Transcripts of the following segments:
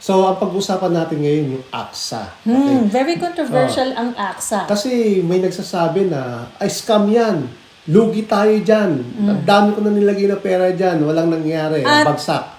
So, ang pag-usapan natin ngayon yung AXA. Okay? Very controversial ang AXA. Kasi may nagsasabi na, ay scam yan. Lugi tayo dyan. Ang dami ko na nilagay na pera dyan. Walang nangyari. Bagsak.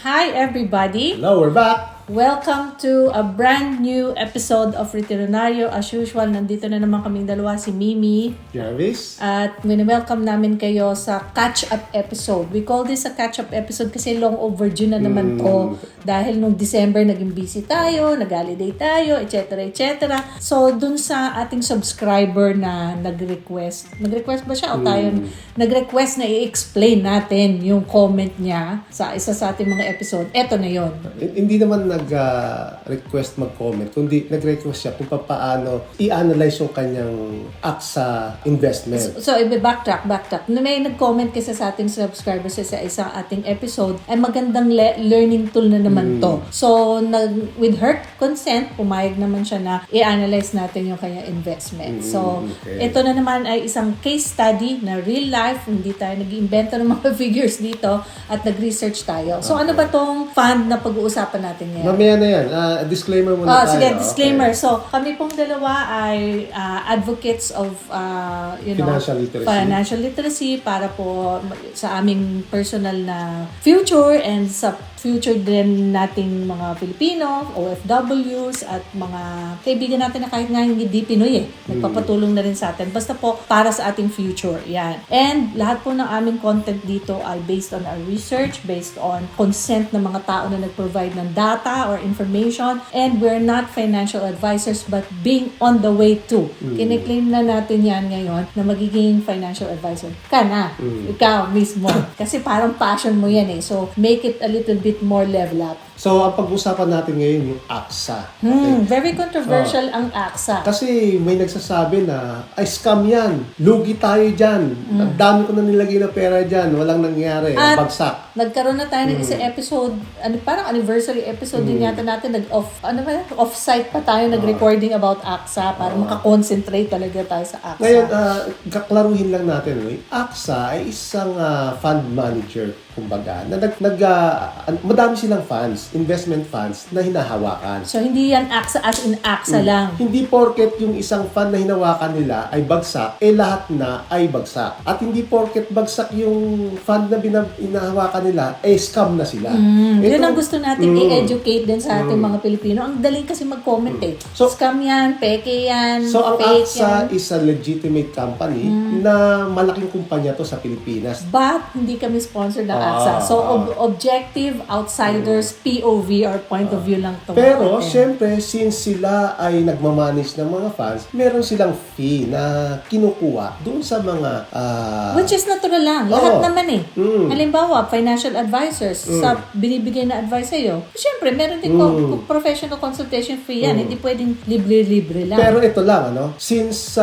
Hi everybody! Hello, we're back. Welcome to a brand new episode of Retironario. As usual, nandito na naman kaming dalawa, si Mimi. Jarvis. At welcome namin kayo sa catch-up episode. We call this a catch-up episode kasi long overdue na naman to. Dahil nung December, naging busy tayo, nag-holiday tayo, etc. etc. So, dun sa ating subscriber na nag-request ba siya o tayo? Nag-request na i-explain natin yung comment niya sa isa sa ating mga episode. Eto na yon. Hindi naman nag-request mag-comment, kundi nag-request siya kung paano i-analyze yung kanyang AXA investment. So, backtrack. May nag-comment kasi sa ating subscribers sa isang ating episode, ay magandang learning tool na naman to. So, with her consent, pumayag naman siya na i-analyze natin yung kanyang investment. So, ito na naman ay isang case study na real life, hindi tayo nag-iimbento ng mga figures dito at nag-research tayo. So, ano ba tong fund na pag-uusapan natin ngayon? Mamaya na yan. Disclaimer muna tayo. Sige, disclaimer. Okay. So, kami pong dalawa ay advocates of, financial literacy para po sa aming personal na future and sa future din nating mga Filipino, OFWs at mga kaibigan natin na kahit nga hindi Pinoy nagpapatulong na rin sa atin. Basta po para sa ating future. Yan. And lahat po ng aming content dito ay based on our research, based on consent ng mga tao na nag-provide ng data or information, and we're not financial advisors but being on the way to. Kiniklaim na natin yan ngayon na magiging financial advisor ka na. Ikaw mismo. Kasi parang passion mo yan So, make it a little bit more level up. So, ang pag-usapan natin ngayon yung AXA. Okay? Very controversial ang AXA. Kasi may nagsasabi na, ay scam yan. Lugi tayo dyan. Ang dami ko na nilagay na pera dyan. Walang nangyari. At Bagsak. nagkaroon na tayo ng isang episode, parang anniversary episode din yata natin, off-site pa tayo nag-recording about AXA para makakonsentrate talaga tayo sa AXA. Ngayon, kaklaruhin lang natin. AXA ay isang fund manager, kumbaga, na madami silang funds, investment funds na hinahawakan. So, hindi yan AXA as in AXA lang. Hindi porket yung isang fund na hinawakan nila ay bagsak, lahat na ay bagsak. At hindi porket bagsak yung fund na hinahawakan nila, scam na sila. Yun ang gusto natin i-educate din sa ating mga Pilipino. Ang daling kasi mag-comment So, scam yan, peke yan, so ang fake AXA yan. is a legitimate company na malaking kumpanya to sa Pilipinas. But, hindi kami sponsored ng AXA. So, objective, outsiders, POV or point of view lang to. Pero, syempre, since sila ay nagmamanage ng mga funds, meron silang fee na kinukuha doon sa mga... Which is natural lang. Lahat naman Halimbawa, financial advisors, sa binibigay na advice sa'yo, syempre, meron din professional consultation fee yan. Hindi pwedeng libre-libre lang. Pero ito lang, since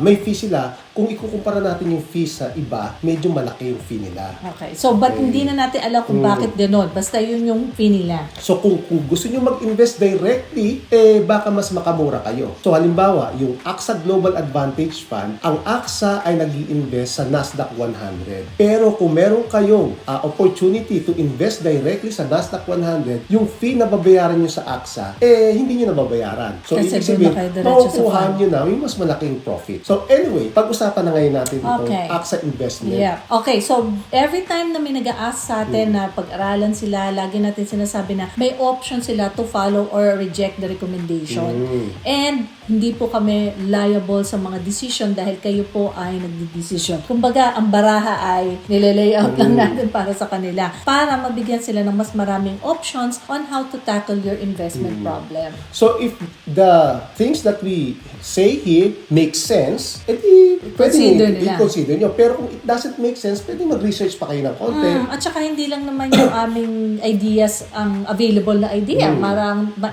may fee sila, kung ikukumpara natin yung fee sa iba, medyo malaki yung fee nila. Okay. So, but hindi na natin alam kung bakit gano'n. Basta yun yung fee nila. So, kung gusto nyo mag-invest directly, baka mas makamura kayo. So, halimbawa, yung AXA Global Advantage Fund, ang AXA ay nag-i-invest sa Nasdaq 100. Pero kung meron kayong opportunity to invest directly sa Nasdaq 100, yung fee na babayaran nyo sa AXA, hindi nyo nababayaran. So, kasi ibig sabihin, makukuha nyo na yung mas malaking profit. So, anyway, pag-usapan na ngayon natin itong AXA investment. Yeah. Okay, so every time na may nag-a-ask sa atin na pag-aralan sila, lagi natin sinasabi na may option sila to follow or reject the recommendation. And hindi po kami liable sa mga decision dahil kayo po ay nagdi-decision. Kumbaga, ang baraha ay nilalayout lang natin para sa kanila para mabigyan sila ng mas maraming options on how to tackle your investment problem. So, if the things that we say here make sense, edi pwede i-consider nyo. Pero kung it doesn't make sense, pwede mag-research pa kayo ng konti. At saka hindi lang naman yung aming ideas ang available na idea.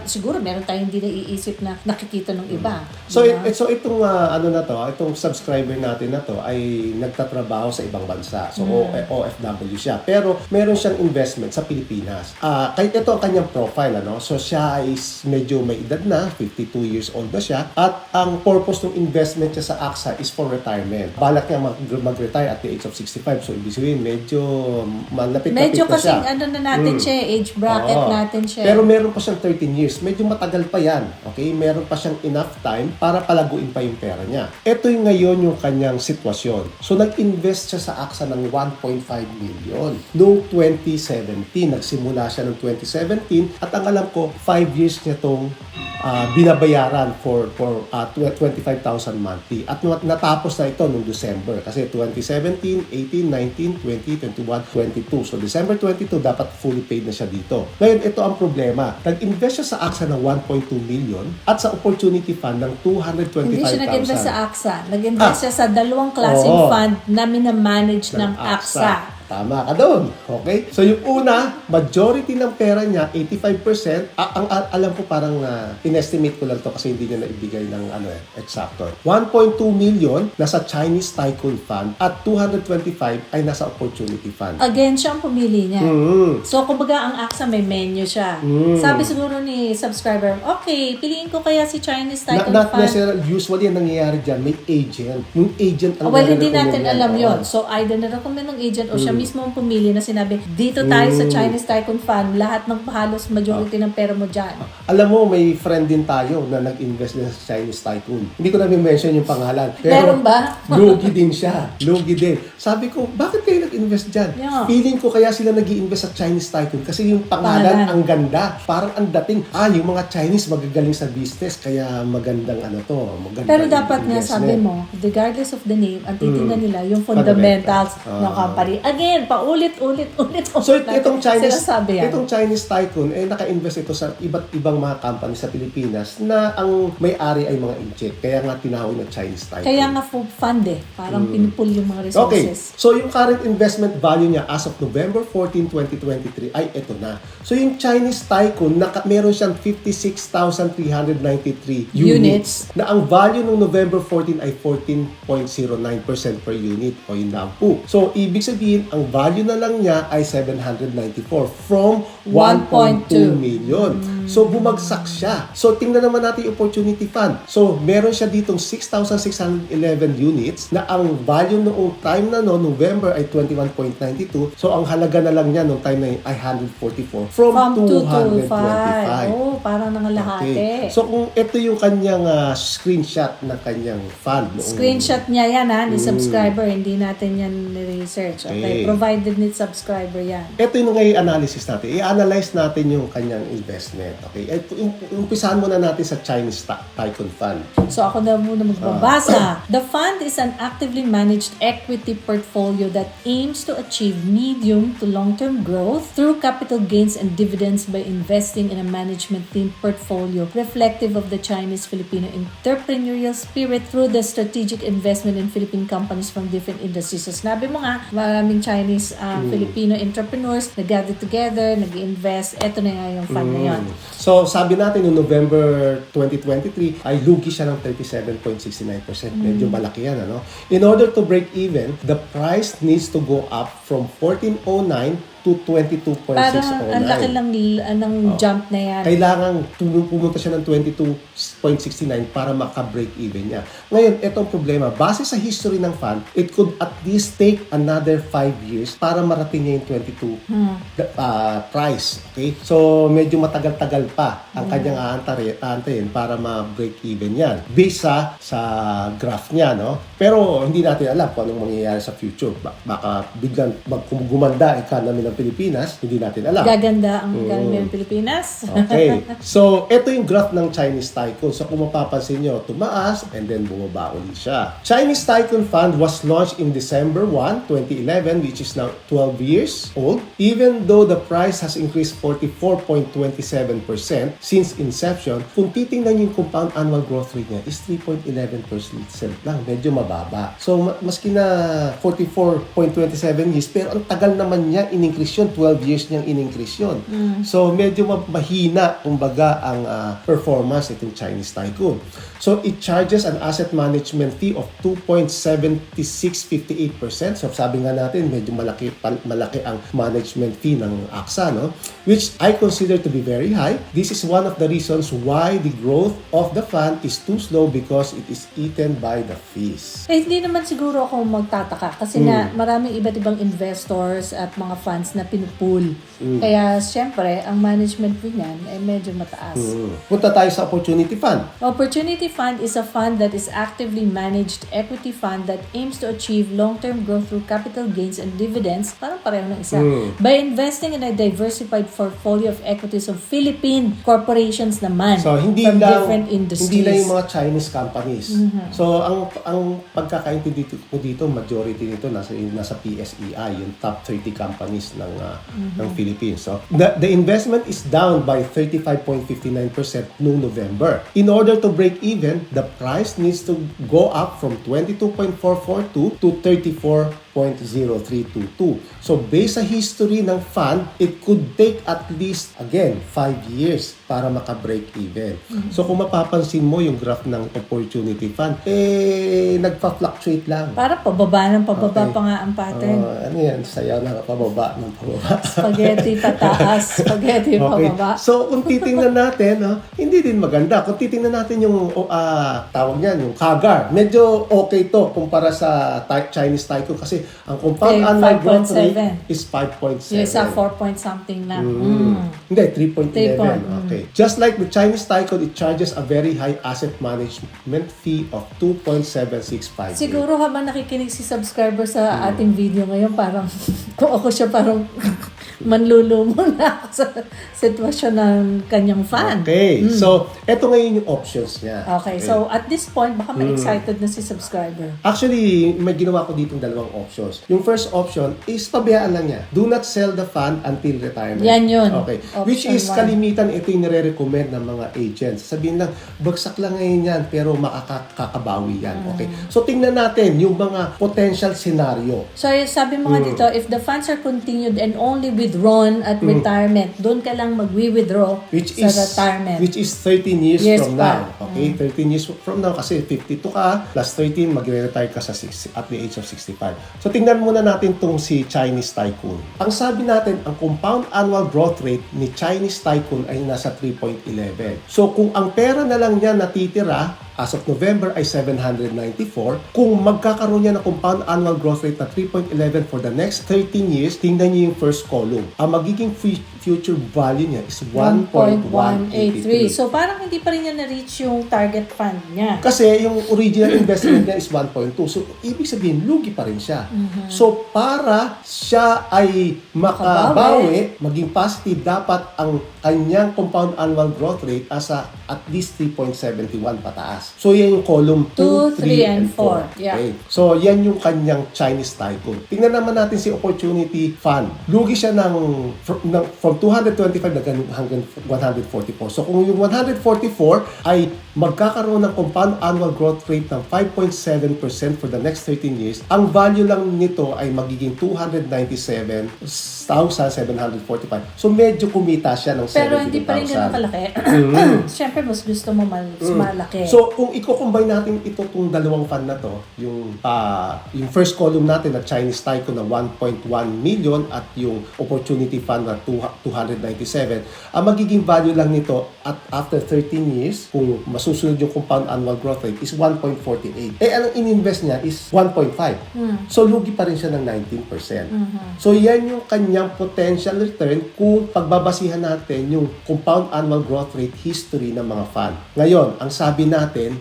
Siguro meron tayong hindi naiisip na nakikita ng iba. So, Diba? so itong itong subscriber natin na to ay nagtatrabaho sa ibang bansa. So OFW siya. Pero meron siyang investment sa Pilipinas. Kahit ito ang kanyang profile, So siya ay medyo may edad na, 52 years old na siya. At ang purpose ng investment niya sa AXA is for retirement. Balak niya mag-retire at the age of 65. So ibig sabihin, medyo malapit-lapit Medyo na kasing siya. natin siya, age bracket Oo. natin siya. Pero meron pa siyang 13 years. Medyo matagal pa yan. Okay? Meron pa siyang enough time para palaguin pa yung pera niya. Ito yung ngayon yung kanyang sitwasyon. So, nag-invest siya sa AXA ng 1.5 million. Noong 2017. Nagsimula siya noong 2017. At ang alam ko, 5 years niya itong binabayaran for 25,000 monthly. At natapos na ito noong December. Kasi 2017, 18, 19, 20, 21, 22. So, December 22, dapat fully paid na siya dito. Ngayon, ito ang problema. Nag-invest siya sa AXA ng 1.2 million at sa opportunity fund ng 225,000. Hindi siya nag-invest sa AXA. Nag-invest siya sa dalawang klaseng fund na minamanage ng AXA. Tama ka doon. Okay? So, yung una, majority ng pera niya, 85%, ang alam ko parang inestimate ko lang to kasi hindi niya naibigay ng eksakto. 1.2 million nasa Chinese Tycoon Fund at 225 ay nasa Opportunity Fund. Again, siya ang pumili niya. So, kumbaga, ang AXA may menu siya. Sabi siguro ni subscriber, okay, piliin ko kaya si Chinese Tycoon Not Fund. necessarily, usually ang nangyayari dyan, may agent. Yung agent ang Well, hindi natin nare-recommend alam yan. yon. So, either na-recommend ng agent o siya mismo ang pumili na sinabi, dito tayo sa Chinese Tycoon Fund, lahat ng halos majority ng pera mo dyan. Alam mo, may friend din tayo na nag-invest din sa Chinese Tycoon. Hindi ko na mention yung pangalan. Pero Meron ba? lugi din siya. Lugi din. Sabi ko, bakit kayo nag-invest dyan? Yeah. Feeling ko kaya sila nag-i-invest sa Chinese Tycoon kasi yung pangalan ang ganda. Parang ang dating, yung mga Chinese magagaling sa business, kaya magandang magandang Pero dapat nga, investment. sabi mo, regardless of the name, ang titingnan nila yung fundamentals ng company. Again, paulit-ulit So itong Chinese sinasabi yan. itong Chinese Tycoon naka-invest ito sa iba't ibang mga company sa Pilipinas na ang may-ari ay mga incheck. Kaya nga tinawag na Chinese Tycoon. Kaya nga fund Parang pinupul yung mga Okay. resources. So yung current investment value niya as of November 14, 2023 ay ito na. So yung Chinese Tycoon meron siyang 56,393 units na ang value ng November 14 ay 14.09% per unit o yun lang po. So ibig sabihin ang value na lang niya ay 794 from 1.2 million. So, bumagsak siya. So, tingnan naman natin yung opportunity fund. So, meron siya ditong 6,611 units na ang value noong time na November ay 21.92. So, ang halaga na lang niya noong time na yun ay 144 from 225. Oh, parang nangalahati. Okay. So, kung ito yung kanyang screenshot ng kanyang fund. Screenshot niya yan ni subscriber. Hindi natin yan ni-research. Okay. Provided ni subscriber yan. Ito yung ngayon analysis natin. I-analyze natin yung kanyang investment. Okay? Umpisahan muna natin sa Chinese Tycoon Fund. So ako na muna magbabasa. The fund is an actively managed equity portfolio that aims to achieve medium to long-term growth through capital gains and dividends by investing in a management team portfolio reflective of the Chinese-Filipino entrepreneurial spirit through the strategic investment in Philippine companies from different industries. So sinabi mo nga, maraming Chinese Filipino entrepreneurs nag-gather together, nag-invest. Ito na nga yung fund na yun. So, sabi natin noong November 2023 ay lugi siya ng 37.69%. Medyo malaki yan, In order to break even, the price needs to go up from 1409 to 22.609. Parang ang laki lang ng jump na yan. Kailangan pumunta siya ng 22.69 para maka-break even niya. Ngayon, itong problema, base sa history ng fund, it could at least take another 5 years para marating niya yung 22 price. Okay? So, medyo matagal-tagal pa ang kanyang aantayin para ma-break even yan. Based sa graph niya, Pero hindi natin alam kung anong mangyayari sa future. Baka biglang gumanda economy ng ng Pilipinas, hindi natin alam. Gaganda ang galing ng Pilipinas. Okay. So, ito yung graph ng Chinese Tycoon. So, kung mapapansin nyo, tumaas and then bumaba ulit siya. Chinese Tycoon Fund was launched in December 1, 2011, which is now 12 years old. Even though the price has increased 44.27% since inception, kung titingnan yung compound annual growth rate niya is 3.11% lang. Medyo mababa. So, maski na 44.27 years, pero ang tagal naman niya in-increase yun. 12 years niyang in-increase yun. So, medyo mahina, kumbaga, ang performance itong Chinese Tycoon. So, it charges an asset management fee of 2.7658%. So, sabi nga natin, medyo malaki ang management fee ng AXA, no? Which I consider to be very high. This is one of the reasons why the growth of the fund is too slow because it is eaten by the fees. Eh, hindi naman siguro ako magtataka kasi nga maraming iba't ibang investors at mga funds na pinupool. Kaya siyempre, ang management fee niyan ay medyo mataas. Punta tayo sa Opportunity Fund. Opportunity Fund is a fund that is actively managed equity fund that aims to achieve long-term growth through capital gains and dividends, parang pareho ng isa, by investing in a diversified portfolio of equities of Philippine corporations naman So, hindi from lang different industries. hindi lang yung mga Chinese companies. So, ang pagkakaintindi ko dito, majority nito nasa PSEI, yung top 30 companies ng Philippines. So, the investment is down by 35.59% noong November. In order to break even, the price needs to go up from 22.442 to 34.0322. So, based sa history ng fund, it could take at least, again, 5 years para maka-break even. So, kung mapapansin mo yung graph ng Opportunity Fund, nagpa-fluctuate lang. Para pababa ng pababa Okay. pa nga ang pattern. Ano yan? Sayaw na pababa ng pababa. Spaghetti pataas, spaghetti pababa. So, kung titingnan natin, hindi din maganda. Kung titingnan natin yung, tawag niyan, yung CAGR, medyo okay to kumpara sa Chinese Tycoon kasi ang compound Okay, annual growth 5.7. rate is 5.7. Yung isa 4 point something lang. Hindi, 3.11. 3. Okay. Just like the Chinese Tycoon, it charges a very high asset management fee of 2.7658. Siguro habang nakikinig si subscriber sa ating video ngayon, parang kung ako siya parang manlulumo na ako sa sitwasyon ng kanyang fan. Okay. So, eto ngayon yung options niya. Okay, so at this point, baka ma-excited na si subscriber. Actually, may ginawa ko ditong dalawang options. Yung first option is pabayaan lang niya. Do not sell the fund until retirement. Yan yun. Okay. Option Which is one. kalimitan ito yung nire-recommend ng mga agents. Sabihin lang, bagsak lang ngayon yan, pero makakakabawi yan. Okay. So, tingnan natin yung mga potential scenario. So, sabi mo nga dito, if the funds are continued and only withdrawn at retirement, doon ka lang mag-withdraw sa retirement. Which is 13 years Years from pa. now. Okay, 13 years from now kasi 52 ka plus 13 magre-retire ka sa at the age of 65. So tingnan muna natin tong si Chinese Tycoon. Ang sabi natin, ang compound annual growth rate ni Chinese Tycoon ay nasa 3.11. So kung ang pera na lang niya natitira as of November ay 794. Kung magkakaroon niya ng compound annual growth rate na 3.11 for the next 13 years, tingnan niyo yung first column. Ang magiging future value niya is 1.183. So, parang hindi pa rin niya na-reach yung target fund niya. Kasi yung original investment niya is 1.2. So, ibig sabihin, lugi pa rin siya. So, para siya ay makabawi, maging positive, dapat ang kanyang compound annual growth rate asa at least 3.71 pataas. So, yan yung column 2, 3, and 4. Yeah. Okay. So, yan yung kanyang Chinese Tycoon. Tingnan naman natin si Opportunity Fund. Lugi siya from 225 hanggang 144. So, kung yung 144 ay magkakaroon ng compound annual growth rate ng 5.7% for the next 13 years, ang value lang nito ay magiging 297,745. So, medyo kumita siya ng 72,000. Pero hindi pa rin ganun kalaki. Siyempre, mas gusto mo malaki. So, kung i-combine natin itong dalawang fund na to, yung first column natin na Chinese Tycoon na 1.1 million at yung Opportunity Fund na 297. Ang magiging value lang nito at after 13 years, kung masusunod yung compound annual growth rate, is 1.48. Ang in-invest niya is 1.5. So, lugi pa rin siya ng 19%. So, yan yung kanyang potential return kung pagbabasihan natin yung compound annual growth rate history ng mga fund. Ngayon, ang sabi natin,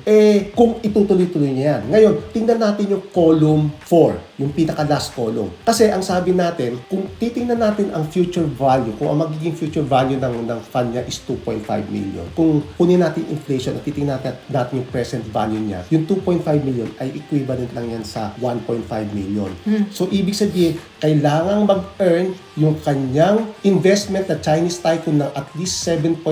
kung itutuloy-tuloy niya yan. Ngayon, tingnan natin yung column 4, yung pinaka-last column. Kasi ang sabi natin, kung titingnan natin ang future value, kung ang magiging future value ng fund niya is 2.5 million. Kung kunin natin inflation at titingnan natin yung present value niya, yung 2.5 million ay equivalent lang yan sa 1.5 million. So, ibig sabihin, kailangang mag-earn yung kanyang investment na Chinese tycoon ng at least 7.5%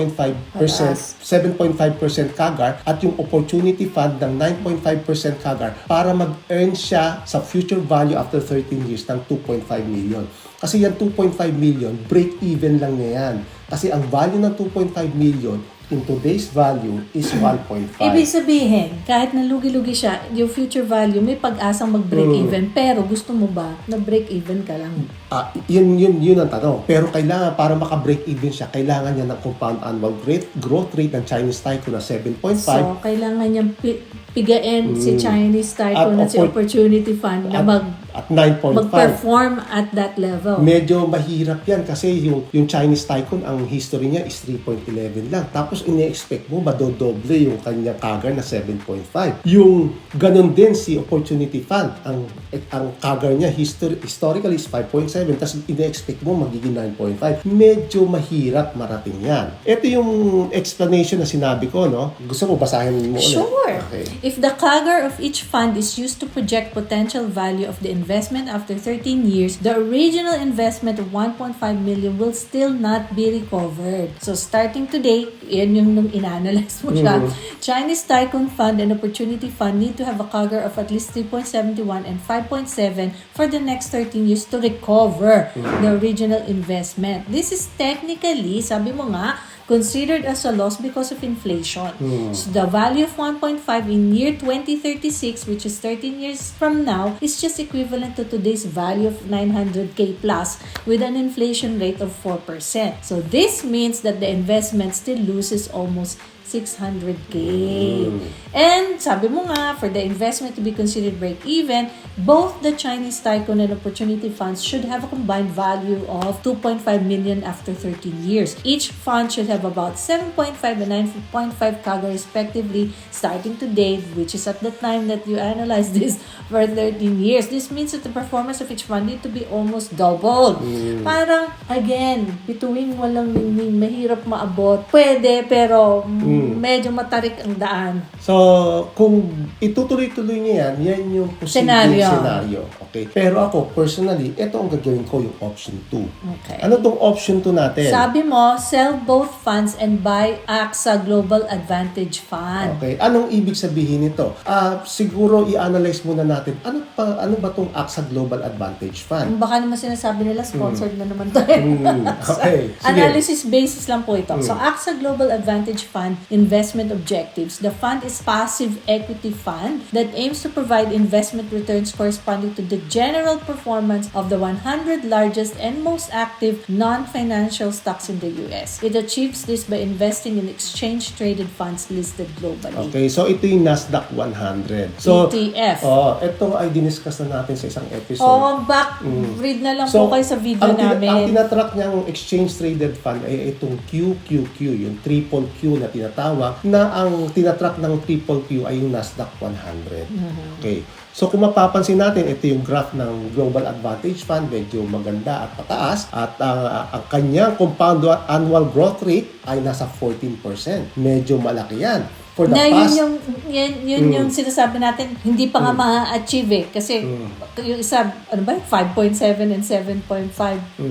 CAGR at yung opportunity fund ng 9.5% CAGR para mag-earn siya sa future value after 13 years ng 2.5 million. Kasi yan 2.5 million, break-even lang niya yan. Kasi ang value ng 2.5 million in today's value is 1.5. Ibig sabihin, kahit nalugi-lugi siya, yung future value, may pag-asang mag-break-even. Pero gusto mo ba na break-even ka lang? Yun ang tanong. Pero kailangan, para maka-break-even siya, kailangan niya ng compound annual growth rate ng Chinese tycoon na 7.5. So, kailangan niyang pigain si Chinese tycoon at si Opportunity Fund na at 9.5. mag-perform at that level. Medyo mahirap yan kasi yung Chinese tycoon, ang history niya is 3.11 lang. Tapos ini-expect mo madodoble yung kanyang CAGR na 7.5. Yung ganun din si Opportunity Fund, ang CAGR niya historically is 5.7, tapos ini-expect mo magiging 9.5. Medyo mahirap marating yan. Ito yung explanation na sinabi ko, no? Gusto mo basahin mo ulit? Sure. Okay. If the CAGR of each fund is used to project potential value of the investment after 13 years, the original investment of 1.5 million will still not be recovered. So starting today, yan yung nung in-analyze mo siya. Chinese Tycoon Fund and Opportunity Fund need to have a CAGR of at least 3.71 and 5.7 for the next 13 years to recover the original investment. This is technically, sabi mo nga, considered as a loss because of inflation. So the value of 1.5 in year 2036, which is 13 years from now, is just equivalent to today's value of 900k plus with an inflation rate of 4%. So this means that the investment still loses almost 600k. And sabi mo nga, for the investment to be considered break-even, both the Chinese Tycoon and Opportunity Funds should have a combined value of 2.5 million after 13 years. Each fund should have about 7.5 and 9.5 CAGR respectively starting today, which is at the time that you analyze this for 13 years. This means that the performance of each fund need to be almost doubled. Parang, again, bituing walang ningning, mahirap maabot. Pwede, pero medyo matarik ang daan. So, kung itutuloy-tuloy niya yan yung posibleng scenario. Okay. Pero ako, personally, ito ang gagawin ko, yung option 2. Okay. Ano tong option 2 natin? Sabi mo, sell both funds and buy AXA Global Advantage Fund. Okay. Anong ibig sabihin nito? Siguro i-analyze muna natin, ano ba tong AXA Global Advantage Fund? Baka naman sinasabi nila, sponsored na naman tayo. Okay. Sige. Analysis basis lang po ito. So, AXA Global Advantage Fund investment objectives. The fund is passive equity fund that aims to provide investment returns corresponding to the general performance of the 100 largest and most active non-financial stocks in the US. It achieves this by investing in exchange-traded funds listed globally. Okay, so ito yung Nasdaq 100. So, ETF. ito ay diniscuss na natin sa isang episode. Read na lang po kayo sa video namin. Ang tinatrack niyang exchange-traded fund ay itong QQQ, yung triple Q na tinatawag, na ang tinatrack ng triple Q ay yung Nasdaq 100. Okay. So kung mapapansin natin, ito yung graph ng Global Advantage Fund, medyo maganda at pataas. At ang kanyang compound annual growth rate ay nasa 14%. Medyo malaki yan. For the past, yun yung sinasabi natin, hindi pa nga ma-achieve eh. Kasi yung isa, 5.7 and 7.5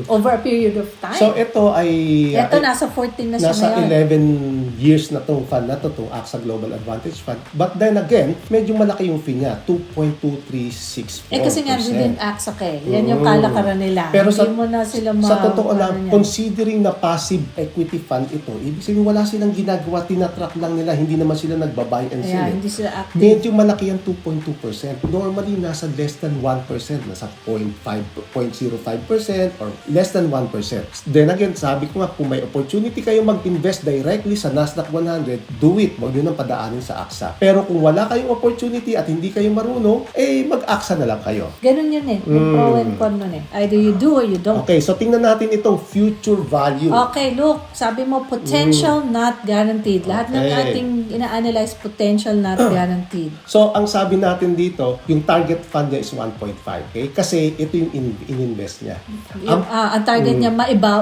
over a period of time. So ito ay... Ito nasa 14 na siya nasa ngayon. 11 years na tong fund na to, itong AXA Global Advantage Fund. But then again, medyo malaki yung fee niya, 2.2364%. Kasi nga within AXA yan yung kalakaran nila. Pero hindi mo na sila sa totoo lang, considering na passive equity fund ito, ibig sabihin wala silang ginagawa, tinatrack lang nila, hindi naman naman sila nagbabuy and sell. Ayan, hindi sila active. Medyo malaki ang 2.2%. Normally, nasa less than 1%. Nasa 0.05% or less than 1%. Then again, sabi ko nga, kung may opportunity kayo mag-invest directly sa Nasdaq 100, do it. Huwag nyo nang padaanin sa AXA. Pero kung wala kayong opportunity at hindi kayo marunong, mag-AXA na lang kayo. Ganun yun eh. May pro and con nun eh. Either you do or you don't. Okay, so tingnan natin itong future value. Okay, look. Sabi mo, potential not guaranteed. Lahat ng Okay. ating ina-analyze, potential not guaranteed. So, ang sabi natin dito, yung target fund niya is 1.5. Okay? Kasi ito yung in-invest niya. Ang target niya,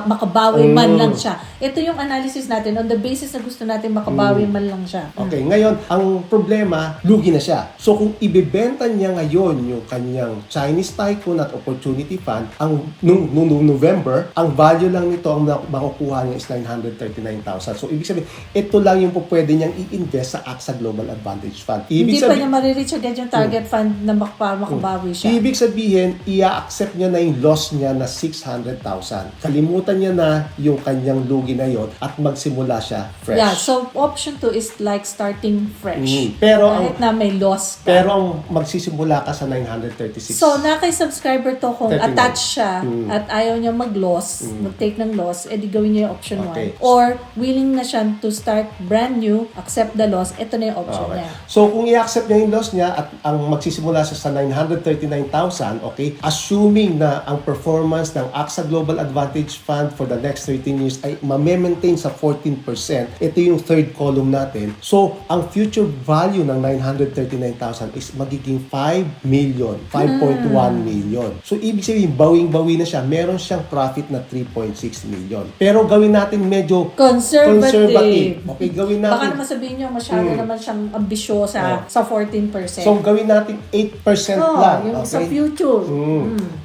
makabawi man lang siya. Ito yung analysis natin. On the basis na gusto natin makabawi man lang siya. Okay, ngayon, ang problema, lugi na siya. So, kung ibebenta niya ngayon yung kanyang Chinese Tycoon at Opportunity Fund, nung November, ang value lang nito, ang makukuha niya is 939,000. So, ibig sabihin, ito lang yung pwede niyang i-invest sa AXA Global Advantage Fund. Hindi pa niya marireach agad yung target fund na makabawi siya. Ibig sabihin, i-accept niya na yung loss niya na 600,000. Kalimutan niya na yung kanyang lugi na yon at magsimula siya fresh. Yeah, so option 2 is like starting fresh. Pero kahit na may loss ka. Pero ang magsisimula ka sa 936. So, subscriber to kung 39. attached siya at ayaw niya mag-loss, mag-take ng loss, edi gawin niya yung option 1. Okay. Or willing na siya to start brand new, accept the loss, ito na yung option Okay. niya. So, kung i-accept niya yung loss niya at ang magsisimula siya sa 939,000, okay, assuming na ang performance ng AXA Global Advantage Fund for the next 13 years ay ma-maintain sa 14%, ito yung third column natin. So, ang future value ng 939,000 is magiging 5 million, 5.1 million. So, ibig sabihin, bawing-bawi na siya. Meron siyang profit na 3.6 million. Pero gawin natin medyo Conservative. Okay, gawin Baka natin. naman sabihin niyo, masyado naman siyang ambisyosa sa 14%. So, gawin natin 8% lang. yung sa Okay? future.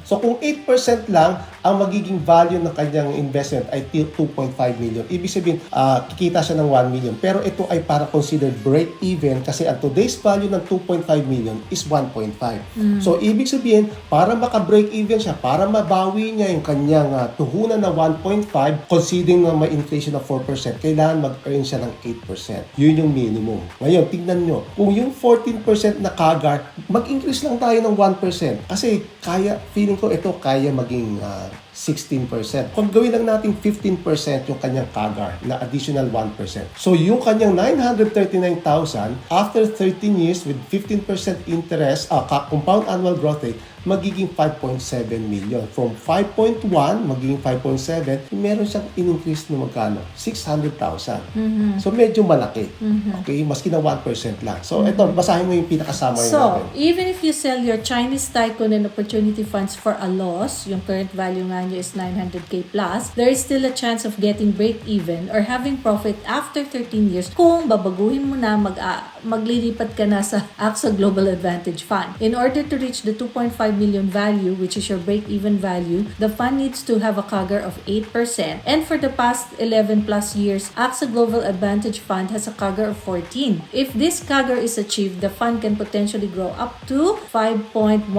So, kung 8% lang, ang magiging value ng kanyang investment ay 2.5 million. Ibig sabihin, kikita siya ng 1 million. Pero ito ay para considered break-even kasi ang today's value ng 2.5 million is 1.5. So, ibig sabihin, para maka-break-even siya, para mabawi niya yung kanyang tuhunan na 1.5, considering na may inflation na 4%, kailangan mag-earn siya ng 8%. Yun yung minimum. Ngayon, tignan nyo. Kung yung 14% na CAGR, mag-increase lang tayo ng 1%. Kasi feeling ko ito kaya maging 16%. Kung gawin lang natin 15% yung kanyang CAGR na additional 1%. So, yung kanyang 939,000, after 13 years with 15% interest, compound annual growth rate, magiging 5.7 million. From 5.1, magiging 5.7, meron siyang in-increase na magkano? 600,000. So, medyo malaki. Okay? Maski na 1% lang. So, ito, basahin mo yung pinaka-summary natin. So, even if you sell your Chinese Tycoon and Opportunity Funds for a loss, yung current value nga nyo is 900k plus, there is still a chance of getting break-even or having profit after 13 years kung babaguhin mo na, maglilipat ka na sa AXA Global Advantage Fund. In order to reach the 2.5 million value, which is your break-even value, the fund needs to have a CAGR of 8%. And for the past 11 plus years, AXA Global Advantage Fund has a CAGR of 14. If this CAGR is achieved, the fund can potentially grow up to 5.159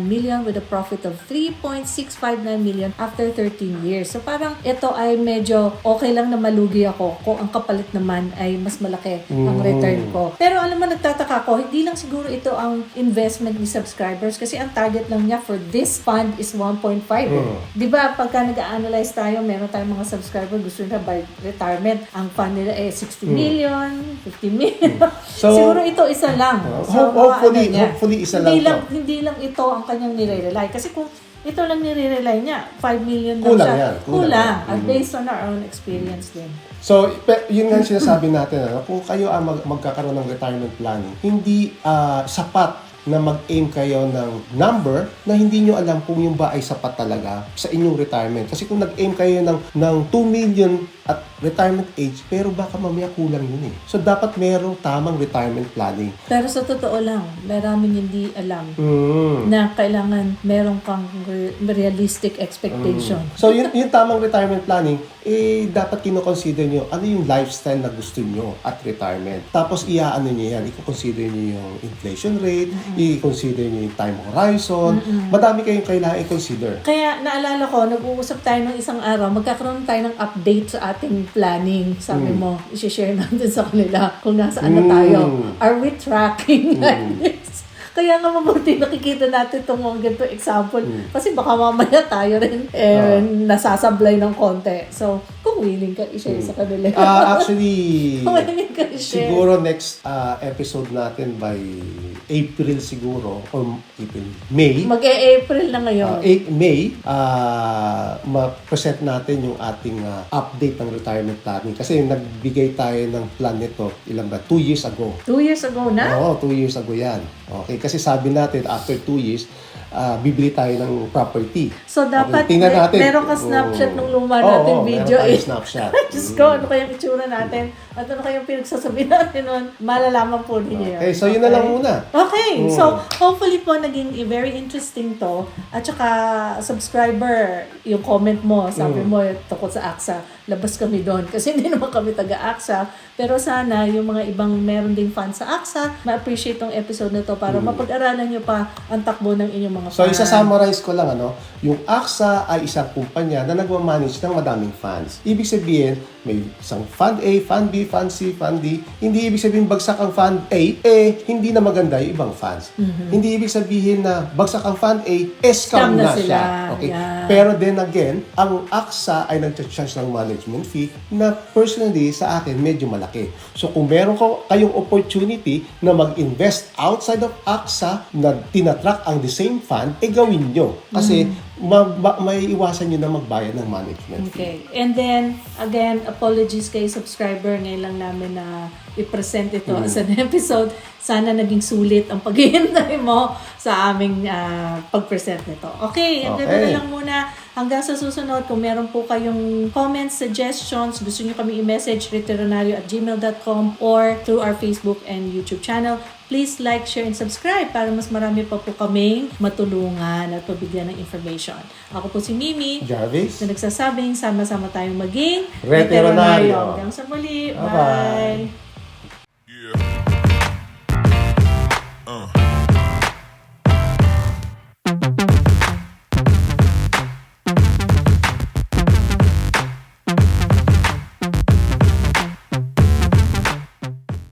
million with a profit of 3.659 million after 13 years. So parang ito ay medyo okay lang na malugi ako kung ang kapalit naman ay mas malaki ang return ko. Pero alam mo, nagtataka ko, hindi lang siguro ito ang investment ni subscribers kasi ang target lang niya for this fund is 1.5. Di ba, pagka nag-analyze tayo, meron tayong mga subscriber gusto nila by retirement. Ang fund nila ay 60 million, 50 million. So, siguro ito isa lang. Hopefully isa lang to. Hindi lang ito ang kanyang nire-rely. Kasi kung ito lang nire-rely niya, 5 million lang Kulang siya. yan. Kulang. At based on our own experience din. So, yun nga sinasabi natin, kung kayo ang magkakaroon ng retirement planning, hindi sapat na mag-aim kayo ng number na hindi nyo alam kung yung ba ay sapat talaga sa inyong retirement. Kasi kung nag-aim kayo ng 2 million at retirement age, pero baka mamaya kulang yun eh. So, dapat merong tamang retirement planning. Pero sa totoo lang, maraming hindi alam na kailangan meron kang realistic expectation. So, yung tamang retirement planning, dapat kino-consider nyo ano yung lifestyle na gusto nyo at retirement. Tapos, iaano nyo yan. I-consider nyo yung inflation rate, i-consider nyo yung time horizon. Madami kayong kailangan i-consider. Kaya naalala ko, nag-uusap tayo ng isang araw, magkakaroon tayo ng update sa ating planning. Sabi mo, i-share natin sa kanila kung nasaan na tayo. Are we tracking like this? Kaya nga mabuti nakikita natin itong mga ganito example. Kasi baka mamaya tayo rin nasasablay ng konti. So, kung willing ka i-share sa kanila. Actually, Kung willing ka i-share. siguro next episode natin by April siguro, or May. Mag-April na ngayon. May, ma-present natin yung ating update ng retirement planning. Kasi nagbigay tayo ng plan nito, ilan ba? 2 years ago. 2 years ago na? Oo, 2 years ago yan. Okay, kasi sabi natin, after 2 years, bibili tayo ng property. So, dapat tingnan natin. meron ka snapshot ng luma natin video. Meron tayong snapshot. Diyos ko, ano kayang itsura natin? At ano kayang pinagsasabi natin nun? Malalaman po ninyo. Okay, so yun na lang muna. Okay, so hopefully po naging very interesting to. At saka subscriber, yung comment mo, sabi mo tungkol sa AXA, labas kami doon. Kasi hindi naman kami taga-AXA. Pero sana yung mga ibang meron ding fans sa AXA, ma-appreciate tong episode na to para mapag-aralan nyo pa ang takbo ng inyong mga So, fans. isa-summarize ko lang, yung AXA ay isang kumpanya na nagmamanage ng madaming funds. Ibig sabihin, may isang Fund A, Fund B, Fund C, Fund D. Hindi ibig sabihin bagsak ang Fund A, hindi na maganda yung ibang funds. Hindi ibig sabihin na bagsak ang Fund A, scam na sila. siya. Okay? Yeah. Pero then again, ang AXA ay nag-charge ng management fee na personally sa akin medyo malaki. So kung meron kayong opportunity na mag-invest outside of AXA na tinatrack ang the same fund, gawin nyo. Kasi may iwasan nyo na magbayad ng management fee. Okay. And then, again, apologies kay subscriber. Ngayon lang namin na i-present ito as an episode. Sana naging sulit ang paghihintay mo sa aming pag-present nito. Okay, hanggang na lang muna. Hanggang sa susunod, kung meron po kayong comments, suggestions, gusto nyo kami i-message, retironario@gmail.com or through our Facebook and YouTube channel, please like, share, and subscribe para mas marami pa po kaming matulungan at pabigyan ng information. Ako po si Mimi, Jarvis? na nagsasabing sama-sama tayong maging Retironario. Hanggang sa muli. Bye-bye. Bye!